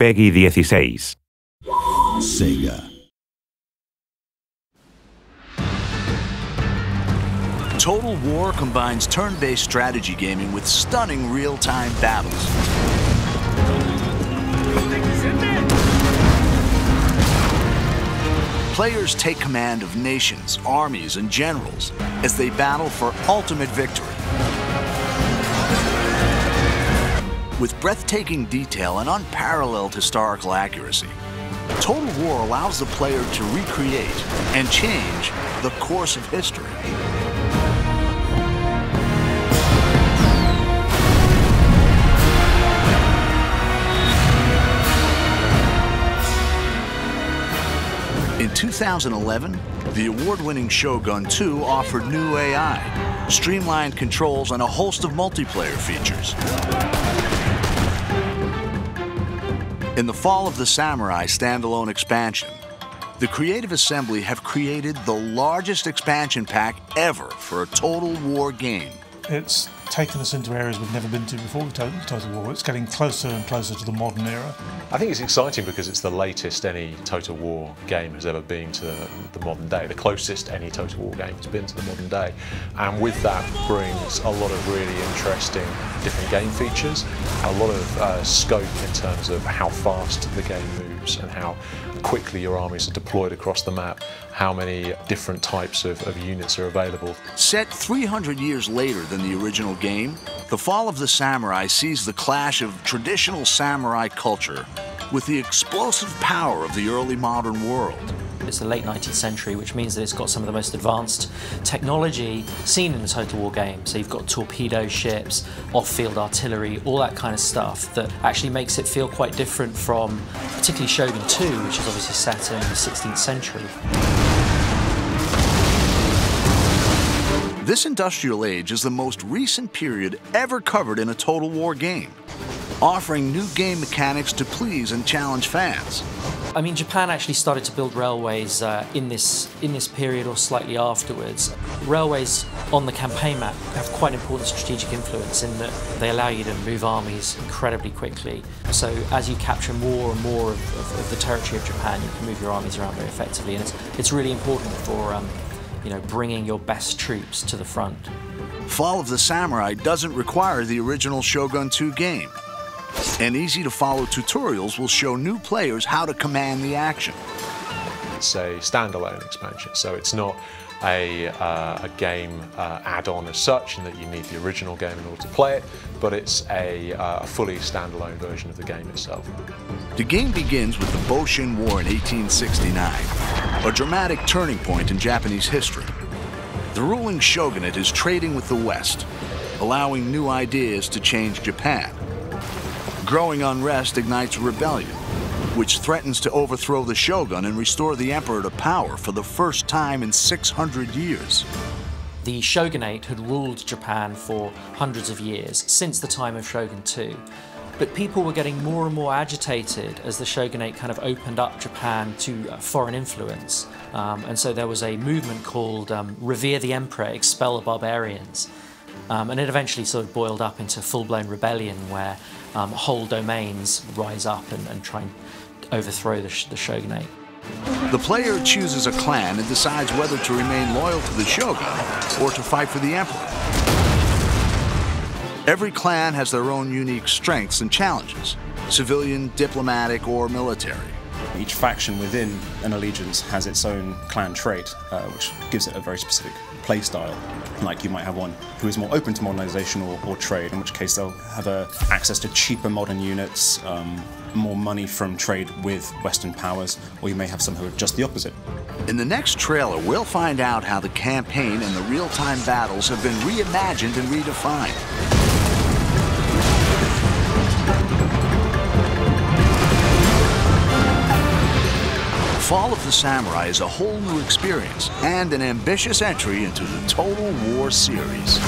PEGI 16. Sega. Total War combines turn-based strategy gaming with stunning real-time battles. Players take command of nations, armies, and generals as they battle for ultimate victory. With breathtaking detail and unparalleled historical accuracy, Total War allows the player to recreate and change the course of history. In 2011, the award-winning Shogun 2 offered new AI, streamlined controls, and a host of multiplayer features. In the Fall of the Samurai standalone expansion, the Creative Assembly have created the largest expansion pack ever for a Total War game. It's taken us into areas we've never been to before with Total War. It's getting closer and closer to the modern era. I think it's exciting because it's the latest any Total War game has ever been to the modern day, the closest any Total War game has been to the modern day. And with that brings a lot of really interesting different game features, a lot of scope in terms of how fast the game moves and how quickly your armies are deployed across the map, how many different types of units are available. Set 300 years later than the original game, The Fall of the Samurai sees the clash of traditional samurai culture with the explosive power of the early modern world. It's the late 19th century, which means that it's got some of the most advanced technology seen in a Total War game. So you've got torpedo ships, off-field artillery, all that kind of stuff that actually makes it feel quite different from particularly Shogun 2, which is obviously set in the 16th century. This industrial age is the most recent period ever covered in a Total War game, offering new game mechanics to please and challenge fans. I mean, Japan actually started to build railways in this period or slightly afterwards. Railways on the campaign map have quite important strategic influence in that they allow you to move armies incredibly quickly. So as you capture more and more of the territory of Japan, you can move your armies around very effectively, and it's really important for bringing your best troops to the front. Fall of the Samurai doesn't require the original Shogun 2 game, and easy-to-follow tutorials will show new players how to command the action. It's a standalone expansion, so it's not a game add-on as such, in that you need the original game in order to play it, but it's a fully standalone version of the game itself. The game begins with the Boshin War in 1869, a dramatic turning point in Japanese history. The ruling shogunate is trading with the West, allowing new ideas to change Japan. Growing unrest ignites rebellion, which threatens to overthrow the shogun and restore the emperor to power for the first time in 600 years. The shogunate had ruled Japan for hundreds of years, since the time of Shogun 2. But people were getting more and more agitated as the shogunate kind of opened up Japan to foreign influence. And so there was a movement called Revere the Emperor, Expel the Barbarians. And it eventually sort of boiled up into full-blown rebellion where whole domains rise up and try and overthrow the shogunate. The player chooses a clan and decides whether to remain loyal to the shogun or to fight for the emperor. Every clan has their own unique strengths and challenges, civilian, diplomatic, or military. Each faction within an allegiance has its own clan trait, which gives it a very specific play style. Like you might have one who is more open to modernization or trade, in which case they'll have access to cheaper modern units, more money from trade with Western powers, or you may have some who are just the opposite. In the next trailer, we'll find out how the campaign and the real-time battles have been reimagined and redefined. Fall of the Samurai is a whole new experience and an ambitious entry into the Total War series.